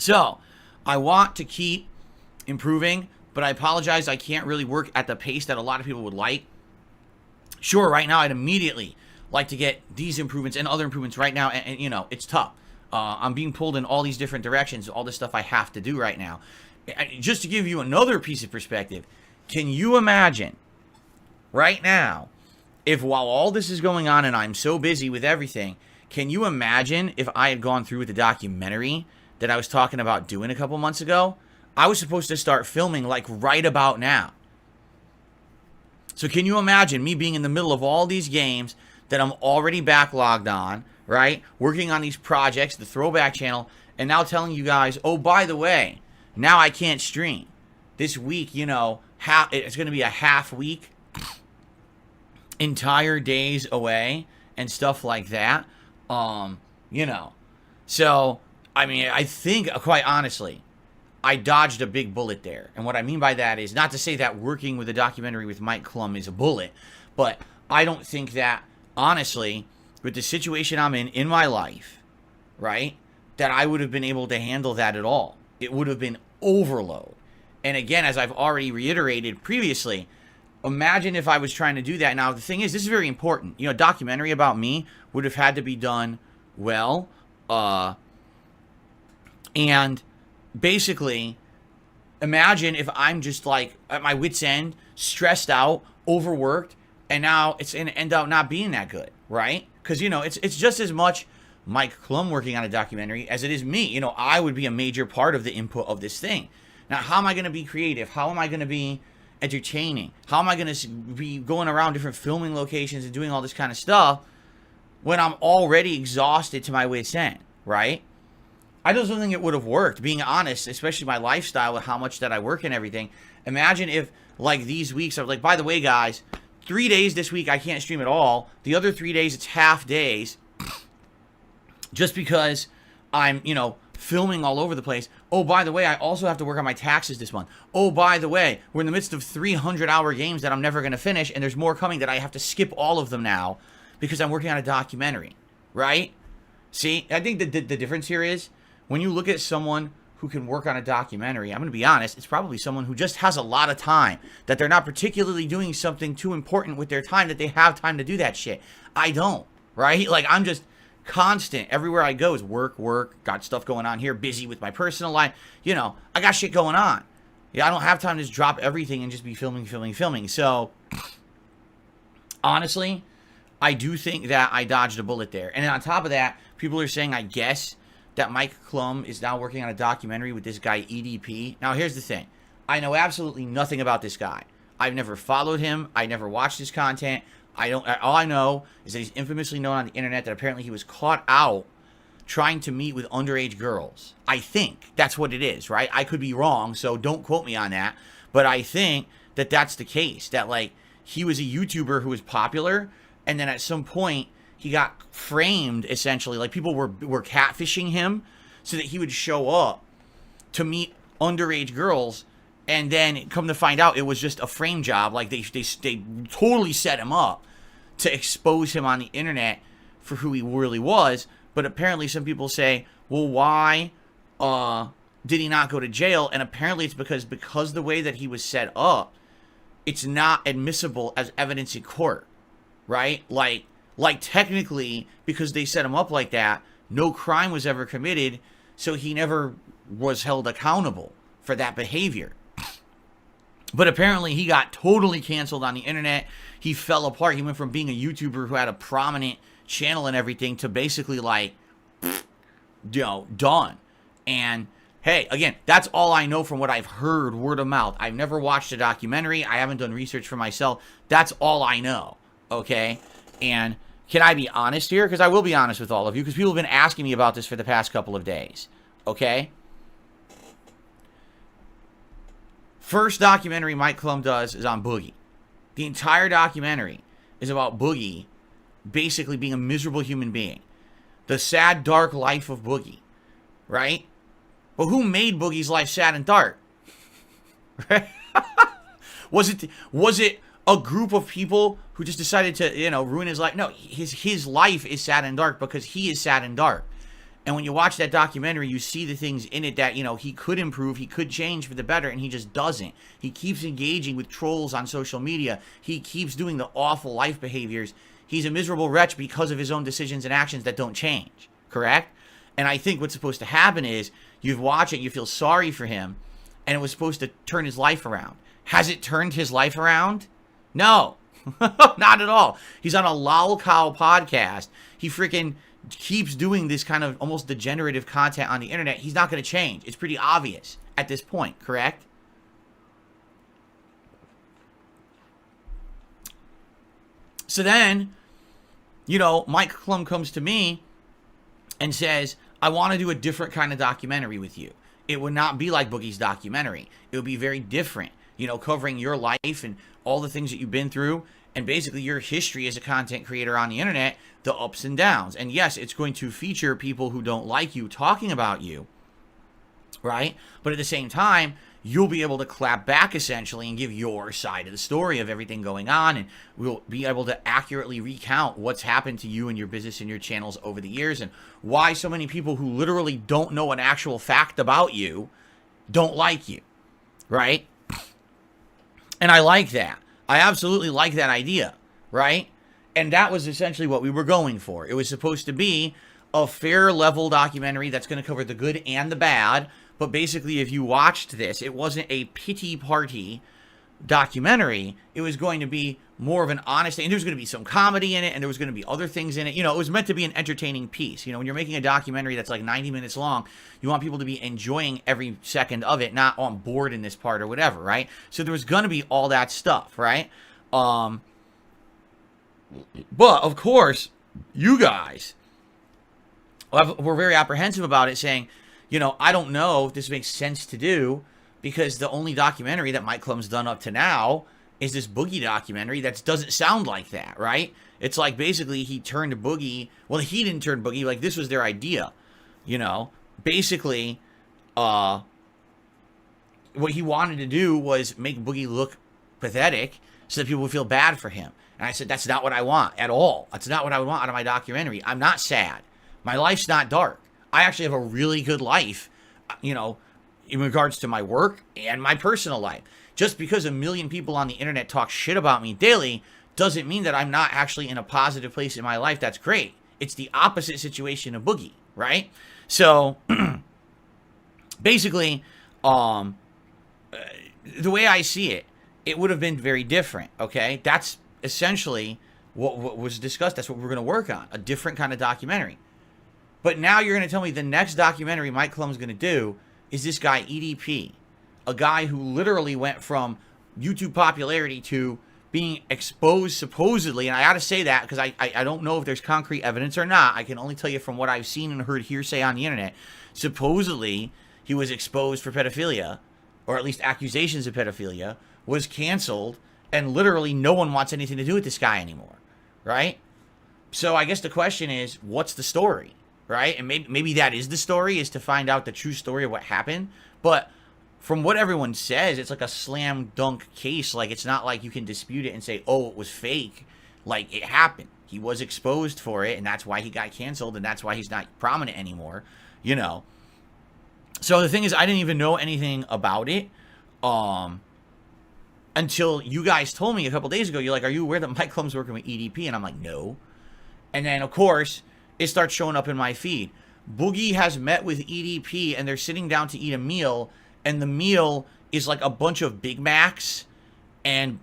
So I want to keep improving, but I apologize. I can't really work at the pace that a lot of people would like. Sure, right now I'd immediately like to get these improvements and other improvements right now, and you know, it's tough. I'm being pulled in all these different directions, all this stuff I have to do right now. Just to give you another piece of perspective, can you imagine right now, if while all this is going on and I'm so busy with everything, can you imagine if I had gone through with the documentary that I was talking about doing a couple months ago? I was supposed to start filming like right about now. So can you imagine me being in the middle of all these games that I'm already backlogged on, right? Working on these projects, the throwback channel, and now telling you guys, oh, by the way, now I can't stream. This week, you know, it's going to be a half week, entire days away, and stuff like that. You know. So, I mean, I think, quite honestly, I dodged a big bullet there. And what I mean by that is not to say that working with a documentary with Mike Klum is a bullet, but I don't think that, honestly, with the situation I'm in my life, right, that I would have been able to handle that at all. It would have been overload. And again, as I've already reiterated previously, imagine if I was trying to do that. Now, the thing is, this is very important. You know, a documentary about me would have had to be done well, and basically, imagine if I'm just like at my wit's end, stressed out, overworked, and now it's going to end up not being that good, right? Because, you know, it's just as much Mike Klum working on a documentary as it is me. You know, I would be a major part of the input of this thing. Now, how am I going to be creative? How am I going to be entertaining? How am I going to be going around different filming locations and doing all this kind of stuff when I'm already exhausted to my wit's end, right? I just don't think it would have worked, being honest, especially my lifestyle with how much that I work and everything. Imagine if, like, these weeks, I was like, by the way, guys, 3 days this week I can't stream at all. The other 3 days, it's half days. Just because I'm, you know, filming all over the place. Oh, by the way, I also have to work on my taxes this month. Oh, by the way, we're in the midst of 300-hour games that I'm never going to finish, and there's more coming that I have to skip all of them now because I'm working on a documentary, right? See, I think the difference here is, when you look at someone who can work on a documentary, I'm going to be honest, it's probably someone who just has a lot of time, that they're not particularly doing something too important with their time, that they have time to do that shit. I don't, right? Like, I'm just constant. Everywhere I go is work, got stuff going on here, busy with my personal life. You know, I got shit going on. Yeah, I don't have time to just drop everything and just be filming. So, honestly, I do think that I dodged a bullet there. And then on top of that, people are saying, I guess, that Mike Klum is now working on a documentary with this guy EDP. Now, here's the thing. I know absolutely nothing about this guy. I've never followed him. I never watched his content. All I know is that he's infamously known on the internet that apparently he was caught out trying to meet with underage girls. I think that's what it is, right? I could be wrong, so don't quote me on that. But I think that that's the case. That, like, he was a YouTuber who was popular, and then at some point, he got framed, essentially. Like, people were catfishing him so that he would show up to meet underage girls, and then come to find out it was just a frame job. Like, they totally set him up to expose him on the internet for who he really was. But apparently some people say, well, why did he not go to jail? And apparently it's because the way that he was set up, it's not admissible as evidence in court, right? Like technically, because they set him up like that, no crime was ever committed, so he never was held accountable for that behavior. But apparently he got totally canceled on the internet. He fell apart. He went from being a YouTuber who had a prominent channel and everything to basically, like, you know, done. And hey, again, that's all I know from what I've heard, word of mouth. I've never watched a documentary. I haven't done research for myself. That's all I know, okay? And can I be honest here? Because I will be honest with all of you, because people have been asking me about this for the past couple of days, okay? First documentary Mike Klum does is on Boogie. The entire documentary is about Boogie basically being a miserable human being. The sad, dark life of Boogie, right? But who made Boogie's life sad and dark? Right? Was it a group of people who just decided to, you know, ruin his life? No, his life is sad and dark because he is sad and dark. And when you watch that documentary, you see the things in it that, you know, he could improve, he could change for the better, and he just doesn't. He keeps engaging with trolls on social media. He keeps doing the awful life behaviors. He's a miserable wretch because of his own decisions and actions that don't change. Correct? And I think what's supposed to happen is you watch it, you feel sorry for him, and it was supposed to turn his life around. Has it turned his life around? No. Not at all. He's on a lolcow podcast. He freaking keeps doing this kind of almost degenerative content on the internet. He's not going to change. It's pretty obvious at this point, correct? So then, you know, Mike Klum comes to me and says, I want to do a different kind of documentary with you. It would not be like Boogie's documentary. It would be very different, you know, covering your life and all the things that you've been through, and basically your history as a content creator on the internet, the ups and downs. And yes, it's going to feature people who don't like you talking about you, right? But at the same time, you'll be able to clap back essentially and give your side of the story of everything going on, and we'll be able to accurately recount what's happened to you and your business and your channels over the years, and why so many people who literally don't know an actual fact about you don't like you, right? And I like that. I absolutely like that idea, right? And that was essentially what we were going for. It was supposed to be a fair level documentary that's going to cover the good and the bad. But basically, if you watched this, it wasn't a pity party documentary. It was going to be more of an honest, and there was going to be some comedy in it, and there was going to be other things in it. You know, it was meant to be an entertaining piece. You know, when you're making a documentary that's like 90 minutes long, you want people to be enjoying every second of it, not on board in this part or whatever, right? So there was going to be all that stuff, right? But of course, you guys were very apprehensive about it, saying, you know, I don't know if this makes sense to do, because the only documentary that Mike Klum's done up to now is this Boogie documentary that doesn't sound like that, right? It's like basically he turned Boogie. Well, he didn't turn Boogie. Like, this was their idea, you know? Basically, what he wanted to do was make Boogie look pathetic so that people would feel bad for him. And I said, that's not what I want at all. That's not what I would want out of my documentary. I'm not sad. My life's not dark. I actually have a really good life, you know, in regards to my work and my personal life. Just because a million people on the internet talk shit about me daily doesn't mean that I'm not actually in a positive place in my life. That's great. It's the opposite situation of Boogie, right? So basically, the way I see it, it would have been very different, okay? That's essentially what was discussed. That's what we're going to work on, a different kind of documentary. But now you're going to tell me the next documentary Mike Klum's going to do is this guy EDP, a guy who literally went from YouTube popularity to being exposed supposedly, and I got to say that because I don't know if there's concrete evidence or not. I can only tell you from what I've seen and heard hearsay on the internet. Supposedly, he was exposed for pedophilia, or at least accusations of pedophilia, was canceled, and literally no one wants anything to do with this guy anymore, right? So I guess the question is, what's the story? Right? And maybe that is the story, is to find out the true story of what happened. But from what everyone says, it's like a slam dunk case. Like, it's not like you can dispute it and say, oh, it was fake. Like, it happened. He was exposed for it, and that's why he got canceled, and that's why he's not prominent anymore, you know. So the thing is, I didn't even know anything about it until you guys told me a couple days ago. You're like, are you aware that Mike Klum's working with EDP? And I'm like, no. And then, of course, it starts showing up in my feed. Boogie has met with EDP, and they're sitting down to eat a meal, and the meal is like a bunch of Big Macs and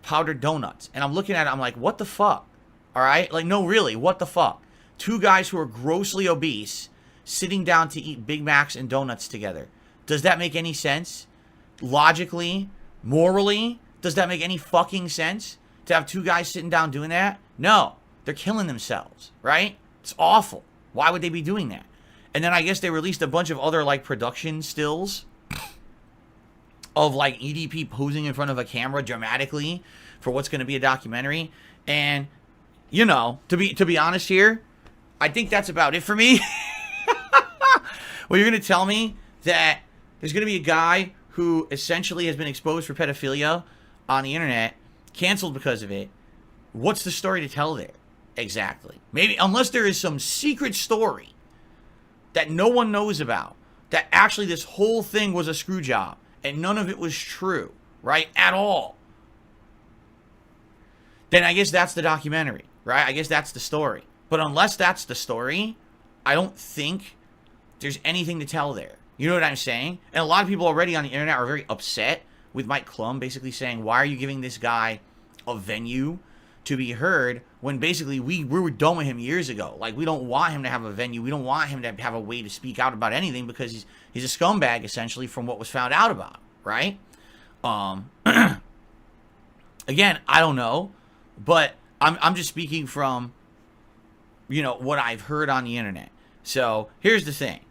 powdered donuts. And I'm looking at it, I'm like, what the fuck? All right? Like, no, really, what the fuck? Two guys who are grossly obese sitting down to eat Big Macs and donuts together. Does that make any sense? Logically? Morally? Does that make any fucking sense? To have two guys sitting down doing that? No. They're killing themselves, right? It's awful. Why would they be doing that? And then I guess they released a bunch of other, like, production stills of, like, EDP posing in front of a camera dramatically for what's going to be a documentary. And, you know, to be honest here, I think that's about it for me. Well, you're going to tell me that there's going to be a guy who essentially has been exposed for pedophilia on the internet, canceled because of it. What's the story to tell there? Exactly. Maybe, unless there is some secret story that no one knows about, that actually this whole thing was a screw job and none of it was true, right? At all. Then I guess that's the documentary, right? I guess that's the story. But unless that's the story, I don't think there's anything to tell there. You know what I'm saying? And a lot of people already on the internet are very upset with Mike Klum basically saying, why are you giving this guy a venue to be heard when basically we were done with him years ago? Like, we don't want him to have a venue. We don't want him to have a way to speak out about anything because he's a scumbag, essentially, from what was found out about, right? Again, I don't know, but I'm just speaking from, you know, what I've heard on the internet. So here's the thing.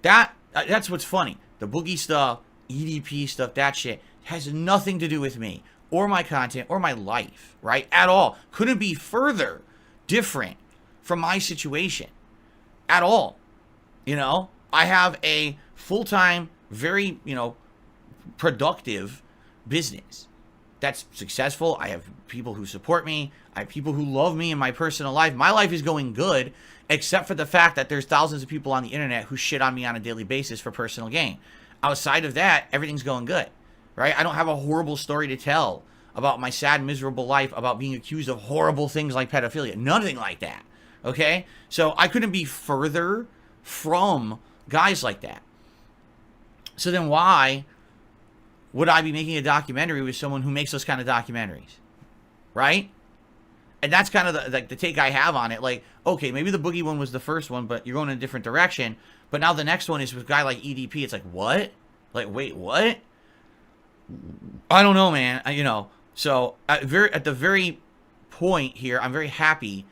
That's what's funny. The Boogie stuff, EDP stuff, that shit has nothing to do with me or my content or my life, right? At all. Couldn't be further different from my situation at all. You know, I have a full-time, very, you know, productive business that's successful. I have people who support me. I have people who love me in my personal life. My life is going good, except for the fact that there's thousands of people on the internet who shit on me on a daily basis for personal gain. Outside of that, everything's going good, right? I don't have a horrible story to tell about my sad, miserable life, about being accused of horrible things like pedophilia. Nothing like that, okay? So I couldn't be further from guys like that. So then why would I be making a documentary with someone who makes those kind of documentaries, right? And that's kind of the take I have on it. Like, okay, maybe the Boogie one was the first one, but you're going in a different direction. But now the next one is with a guy like EDP. It's like, what? Like, wait, what? I don't know, man. You know, so at the very point here, I'm very happy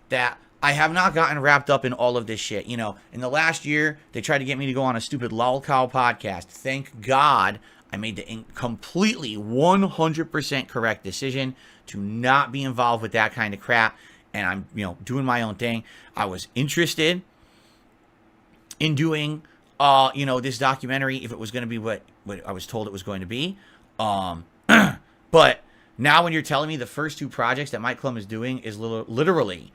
that I have not gotten wrapped up in all of this shit. You know, in the last year, they tried to get me to go on a stupid lolcow podcast. Thank God I made the completely 100% correct decision to not be involved with that kind of crap. And I'm, you know, doing my own thing. I was interested in doing, you know, this documentary if it was going to be what I was told it was going to be. But now when you're telling me the first two projects that Mike Klum is doing is literally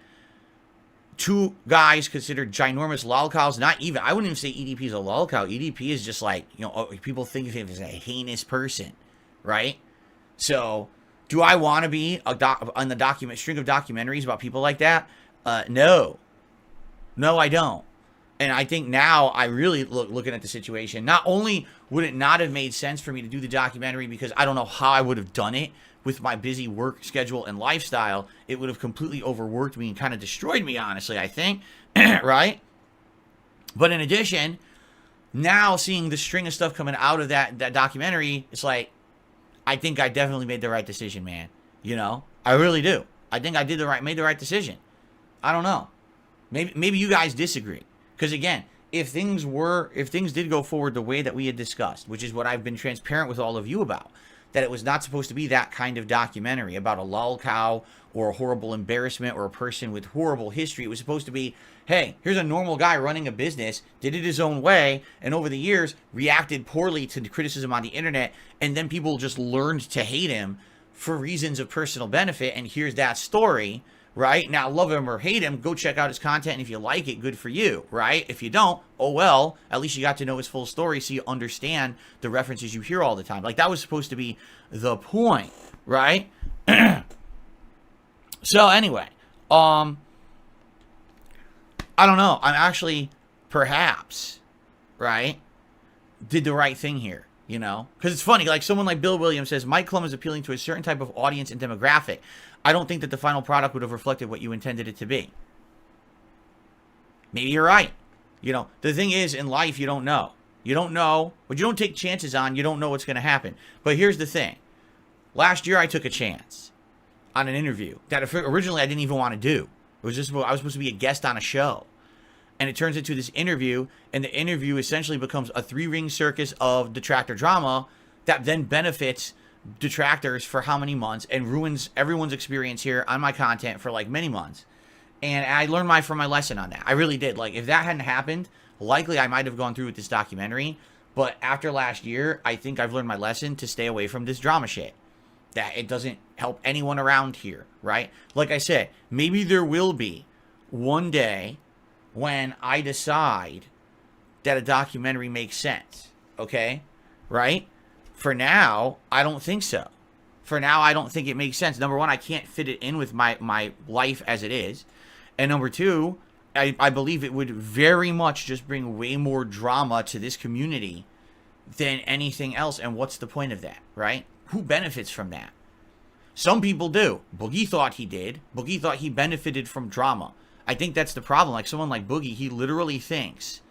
two guys considered ginormous lolcows. Not even, I wouldn't even say EDP is a lolcow. EDP is just like, you know, people think of him as a heinous person, right? So do I want to be on the string of documentaries about people like that? No, I don't. And I think now I really looking at the situation, not only would it not have made sense for me to do the documentary because I don't know how I would have done it with my busy work schedule and lifestyle, it would have completely overworked me and kind of destroyed me, honestly, I think, right? But in addition, now seeing the string of stuff coming out of that documentary, it's like, I think I definitely made the right decision, man. You know, I really do. I think I made the right decision. I don't know. Maybe you guys disagree. Because again, if things did go forward the way that we had discussed, which is what I've been transparent with all of you about, that it was not supposed to be that kind of documentary about a lolcow or a horrible embarrassment or a person with horrible history. It was supposed to be, hey, here's a normal guy running a business, did it his own way, and over the years reacted poorly to the criticism on the internet, and then people just learned to hate him for reasons of personal benefit, and here's that story, right? Now, love him or hate him, go check out his content, and if you like it, good for you, right? If you don't, oh well, at least you got to know his full story so you understand the references you hear all the time. Like, that was supposed to be the point, right? So, anyway, I don't know. I'm actually, perhaps, right, did the right thing here, you know? Because it's funny, like, someone like Bill Williams says, Mike Klum is appealing to a certain type of audience and demographic. I don't think that the final product would have reflected what you intended it to be. Maybe you're right. You know, the thing is, in life, you don't know. You don't know. What you don't take chances on, you don't know what's going to happen. But here's the thing. Last year, I took a chance on an interview that originally I didn't even want to do. It was just, I was supposed to be a guest on a show. And it turns into this interview, and the interview essentially becomes a three-ring circus of detractor drama that then benefits detractors for how many months and ruins everyone's experience here on my content for like many months. And I learned from my lesson on that. I really did. Like, if that hadn't happened, likely I might have gone through with this documentary. But after last year, I think I've learned my lesson to stay away from this drama shit. That it doesn't help anyone around here, right? Like I said, maybe there will be one day when I decide that a documentary makes sense, okay? Right? For now, I don't think so. For now, I don't think it makes sense. Number one, I can't fit it in with my life as it is. And number two, I believe it would very much just bring way more drama to this community than anything else. And what's the point of that, right? Who benefits from that? Some people do. Boogie thought he did. Boogie thought he benefited from drama. I think that's the problem. Like someone like Boogie, he literally thinks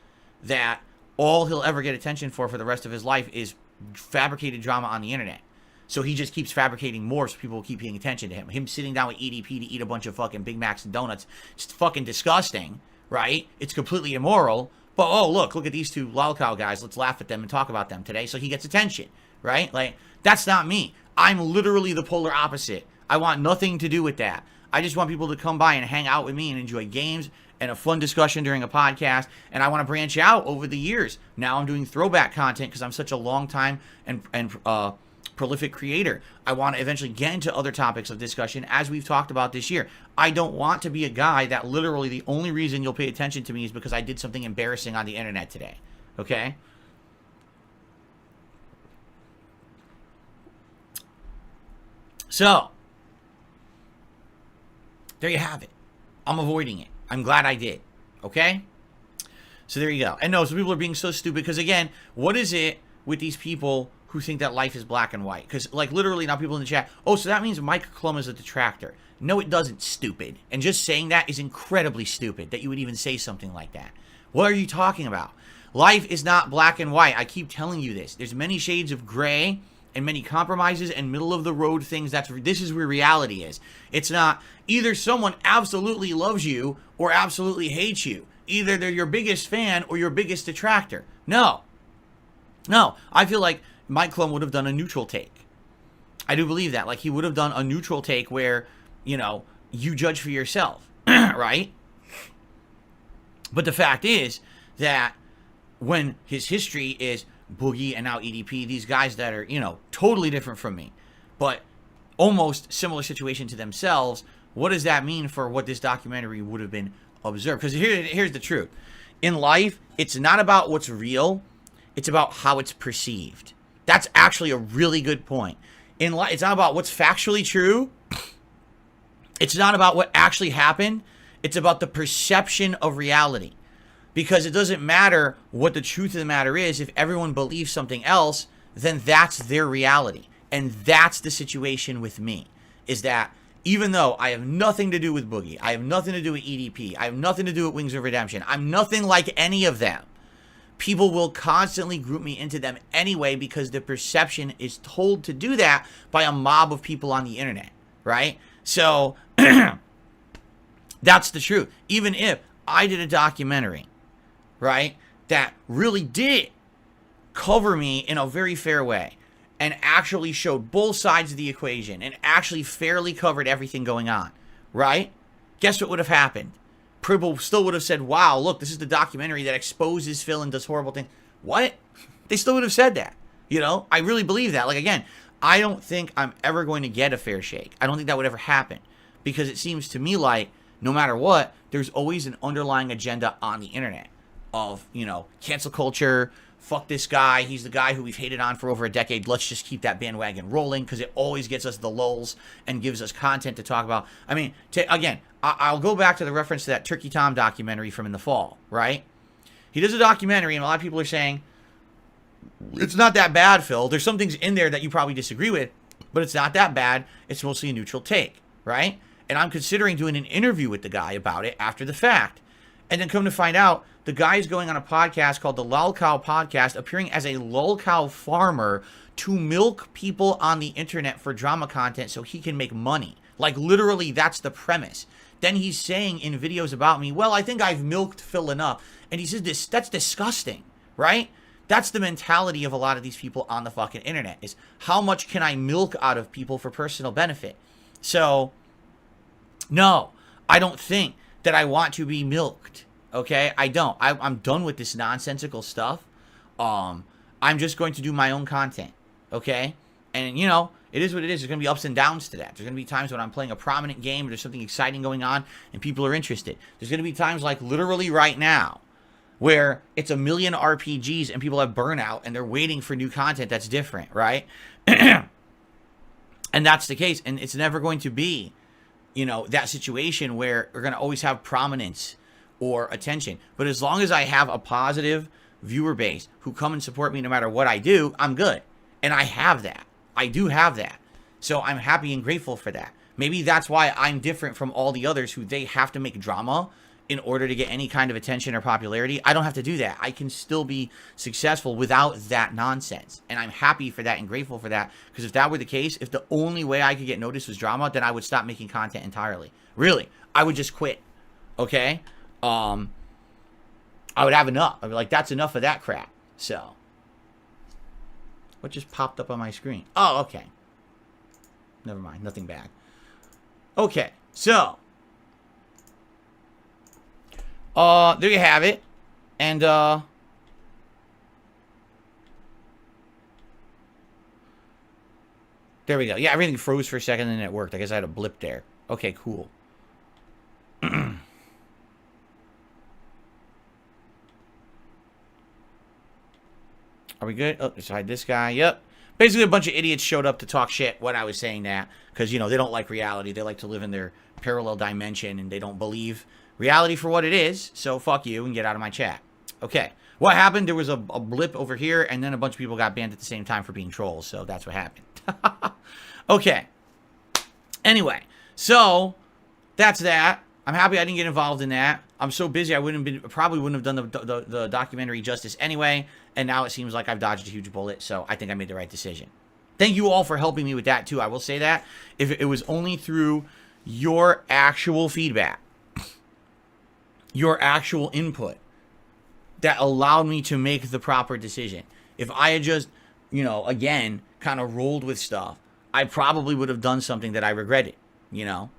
that all he'll ever get attention for the rest of his life is fabricated drama on the internet. So he just keeps fabricating more so people will keep paying attention to him. Him sitting down with EDP to eat a bunch of fucking Big Macs and donuts. It's fucking disgusting, right? It's completely immoral. But, oh, look at these two lolcow guys. Let's laugh at them and talk about them today. So he gets attention, right? Like, that's not me. I'm literally the polar opposite. I want nothing to do with that. I just want people to come by and hang out with me and enjoy games and a fun discussion during a podcast. And I want to branch out over the years. Now I'm doing throwback content because I'm such a long time and prolific creator. I want to eventually get into other topics of discussion as we've talked about this year. I don't want to be a guy that literally the only reason you'll pay attention to me is because I did something embarrassing on the internet today. Okay? So, there you have it. I'm avoiding it. I'm glad I did. Okay? So there you go. And no, some people are being so stupid because again, what is it with these people who think that life is black and white? Because like literally now people in the chat, oh, so that means Mike Klum is a detractor. No, it doesn't, stupid. And just saying that is incredibly stupid that you would even say something like that. What are you talking about? Life is not black and white. I keep telling you this. There's many shades of gray and many compromises and middle of the road things. This is where reality is. It's not either someone absolutely loves you or absolutely hates you. Either they're your biggest fan or your biggest detractor. No, I feel like Mike Klum would have done a neutral take. I do believe that. Like he would have done a neutral take where, you know, you judge for yourself, right? But the fact is that when his history is Boogie and now EDP, these guys that are, you know, totally different from me, but almost similar situation to themselves, what does that mean for what this documentary would have been observed? Because here's the truth. In life, it's not about what's real. It's about how it's perceived. That's actually a really good point. In life, it's not about what's factually true. It's not about what actually happened. It's about the perception of reality. Because it doesn't matter what the truth of the matter is. If everyone believes something else, then that's their reality. And that's the situation with me. Is that even though I have nothing to do with Boogie, I have nothing to do with EDP, I have nothing to do with Wings of Redemption, I'm nothing like any of them. People will constantly group me into them anyway because the perception is told to do that by a mob of people on the internet, right? So, that's the truth. Even if I did a documentary, right, that really did cover me in a very fair way and actually showed both sides of the equation and actually fairly covered everything going on, right? Guess what would have happened? People still would have said, wow, look, this is the documentary that exposes Phil and does horrible things. What? They still would have said that. You know, I really believe that. Like, again, I don't think I'm ever going to get a fair shake. I don't think that would ever happen because it seems to me like no matter what, there's always an underlying agenda on the internet of, you know, cancel culture, fuck this guy, he's the guy who we've hated on for over a decade, let's just keep that bandwagon rolling because it always gets us the lulz and gives us content to talk about. I mean, again, I'll go back to the reference to that Turkey Tom documentary from in the fall, right? He does a documentary and a lot of people are saying, it's not that bad, Phil. There's some things in there that you probably disagree with, but it's not that bad. It's mostly a neutral take, right? And I'm considering doing an interview with the guy about it after the fact. And then come to find out, the guy is going on a podcast called the Lolcow Podcast, appearing as a lolcow farmer to milk people on the internet for drama content so he can make money. Like, literally, that's the premise. Then he's saying in videos about me, well, I think I've milked Phil enough. And he says that's disgusting, right? That's the mentality of a lot of these people on the fucking internet, is how much can I milk out of people for personal benefit? So, no, I don't think that I want to be milked. Okay, I don't. I'm done with this nonsensical stuff. I'm just going to do my own content. Okay, and you know, it is what it is. There's going to be ups and downs to that. There's going to be times when I'm playing a prominent game, or there's something exciting going on, and people are interested. There's going to be times like literally right now. where it's a million RPGs and people have burnout and they're waiting for new content that's different, right? And that's the case. And it's never going to be, you know, that situation where we're going to always have prominence or attention. But as long as I have a positive viewer base who come and support me no matter what I do, I'm good. And I have that. I do have that. So I'm happy and grateful for that. Maybe that's why I'm different from all the others who they have to make drama in order to get any kind of attention or popularity. I don't have to do that. I can still be successful without that nonsense. And I'm happy for that and grateful for that. Because if that were the case, if the only way I could get noticed was drama, then I would stop making content entirely. Really. I would just quit. Okay? I would have enough. I'd be like, that's enough of that crap. So. What just popped up on my screen? Oh, okay. Never mind. Nothing bad. Okay. So. There you have it. And, there we go. Yeah, everything froze for a second and then it worked. I guess I had a blip there. Okay, cool. Are we good? Oh, let's hide this guy. Yep. Basically, a bunch of idiots showed up to talk shit when I was saying that. Because, you know, they don't like reality. They like to live in their parallel dimension and they don't believe reality for what it is. So fuck you and get out of my chat. Okay. What happened? There was a blip over here and then a bunch of people got banned at the same time for being trolls. So that's what happened. Okay. Anyway. So that's that. I'm happy I didn't get involved in that. I'm so busy I probably wouldn't have done the documentary justice anyway. And now it seems like I've dodged a huge bullet. So I think I made the right decision. Thank you all for helping me with that too. I will say that. If it was only through your actual feedback, your actual input that allowed me to make the proper decision. If I had just, you know, again, kind of rolled with stuff, I probably would have done something that I regretted, you know?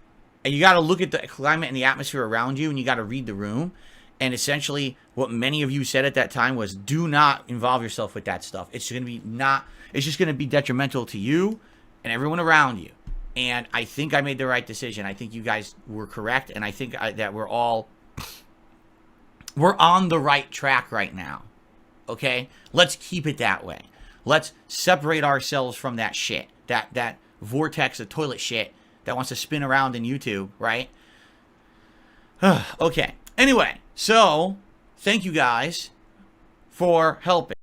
And you got to look at the climate and the atmosphere around you and you got to read the room. And essentially what many of you said at that time was do not involve yourself with that stuff. It's going to be it's just going to be detrimental to you and everyone around you. And I think I made the right decision. I think you guys were correct. And I think that we're on the right track right now. Okay? Let's keep it that way. Let's separate ourselves from that shit. That vortex of toilet shit that wants to spin around in YouTube, right? Okay. Anyway, so thank you guys for helping.